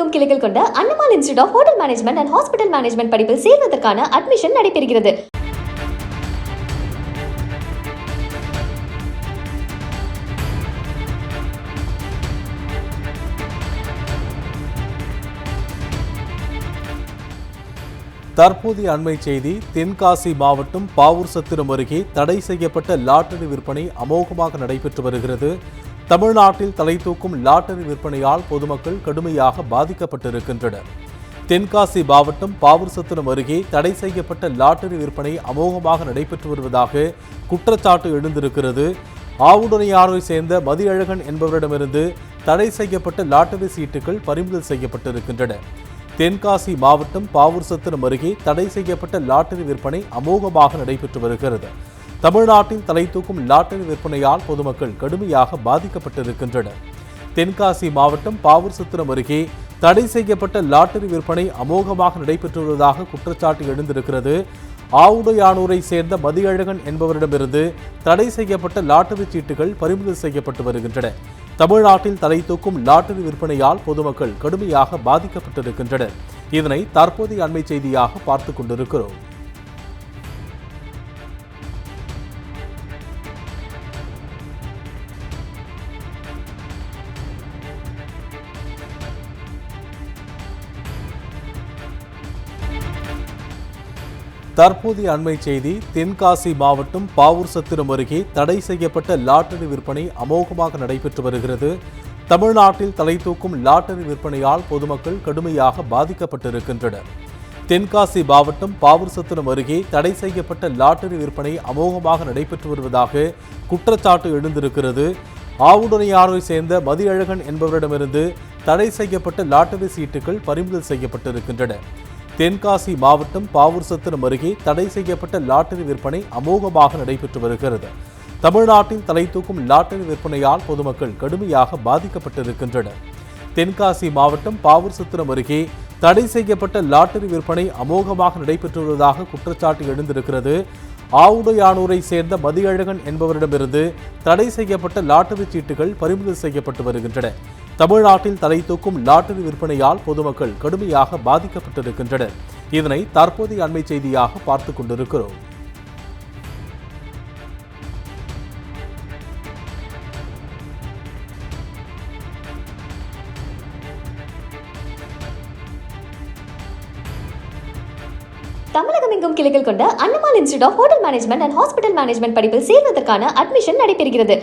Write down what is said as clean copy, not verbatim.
தமிழகமெங்கும் கிளைகள் கொண்ட அண்ணமால் institute of hotel management and hospital management படிப்பில் சேர்வதற்கான அட்மிஷன் நடைபெறுகிறது. தற்போதைய அண்மை செய்தி. தென்காசி மாவட்டம் பாவூர் சத்திரம் அருகே தடை செய்யப்பட்ட லாட்டரி விற்பனை அமோகமாக நடைபெற்று வருகிறது. தமிழ்நாட்டில் தலை தூக்கும் லாட்டரி விற்பனையால் பொதுமக்கள் கடுமையாக பாதிக்கப்பட்டிருக்கின்றனர். தென்காசி மாவட்டம் பாவூர் சத்திரம் அருகே தடை செய்யப்பட்ட லாட்டரி விற்பனை அமோகமாக நடைபெற்று வருவதாக குற்றச்சாட்டு எழுந்திருக்கிறது. ஆவுடையாரை சேர்ந்த மதியழகன் என்பவரிடமிருந்து தடை செய்யப்பட்ட லாட்டரி சீட்டுகள் பறிமுதல் செய்யப்பட்டிருக்கின்றன. தென்காசி மாவட்டம் பாவூர் சத்திரம் அருகே தடை செய்யப்பட்ட லாட்டரி விற்பனை அமோகமாக நடைபெற்று வருகிறது. தமிழ்நாட்டில் தலை தூக்கும் லாட்டரி விற்பனையால் பொதுமக்கள் கடுமையாக பாதிக்கப்பட்டிருக்கின்றனர். தென்காசி மாவட்டம் பாவூர் சத்திரம் அருகே தடை செய்யப்பட்ட லாட்டரி விற்பனை அமோகமாக நடைபெற்று வருவதாக குற்றச்சாட்டு எழுந்திருக்கிறது. ஆவுடையானூரை சேர்ந்த மதியழகன் என்பவரிடமிருந்து தடை செய்யப்பட்ட லாட்டரி சீட்டுகள் பறிமுதல் செய்யப்பட்டு வருகின்றன. தமிழ்நாட்டில் தலை தூக்கும் லாட்டரி விற்பனையால் பொதுமக்கள் கடுமையாக பாதிக்கப்பட்டிருக்கின்றனர். இதனை தற்போதைய அண்மை செய்தியாக பார்த்துக் கொண்டிருக்கிறோம். தற்போதைய அண்மை செய்தி. தென்காசி மாவட்டம் பாவூர் சத்திரம் அருகே தடை செய்யப்பட்ட லாட்டரி விற்பனை அமோகமாக நடைபெற்று வருகிறது. தமிழ்நாட்டில் தலை தூக்கும் லாட்டரி விற்பனையால் பொதுமக்கள் கடுமையாக பாதிக்கப்பட்டிருக்கின்றனர். தென்காசி மாவட்டம் பாவூர் சத்திரம் அருகே தடை செய்யப்பட்ட லாட்டரி விற்பனை அமோகமாக நடைபெற்று வருவதாக குற்றச்சாட்டு எழுந்திருக்கிறது. ஆவுடையாரை சேர்ந்த மதியழகன் என்பவரிடமிருந்து தடை செய்யப்பட்ட லாட்டரி சீட்டுகள் பறிமுதல் செய்யப்பட்டிருக்கின்றன. தென்காசி மாவட்டம் பாவூர் சத்திரம் அருகே தடை செய்யப்பட்ட லாட்டரி விற்பனை அமோகமாக நடைபெற்று வருகிறது. தமிழ்நாட்டில் தலை தூக்கும் லாட்டரி விற்பனையால் பொதுமக்கள் கடுமையாக பாதிக்கப்பட்டிருக்கின்றனர். தென்காசி மாவட்டம் பாவூர் சத்திரம் அருகே தடை செய்யப்பட்ட லாட்டரி விற்பனை அமோகமாக நடைபெற்று வருவதாக குற்றச்சாட்டு எழுந்திருக்கிறது. ஆவுடையானூரை சேர்ந்த மதியழகன் என்பவரிடமிருந்து தடை செய்யப்பட்ட லாட்டரி சீட்டுகள் பறிமுதல் செய்யப்பட்டு வருகின்றன. தமிழ்நாட்டில் தலை தூக்கும் லாட்டரி விற்பனையால் பொதுமக்கள் கடுமையாக பாதிக்கப்பட்டிருக்கின்றனர். இதனை தற்போதைய அண்மை செய்தியாக பார்த்துக் கொண்டிருக்கிறோம். தமிழகமெங்கும் கிளைகள் கொண்ட அண்ணமால் institute of hotel management and hospital management படிப்பில் சேர்வதற்கான அட்மிஷன் நடைபெறுகிறது.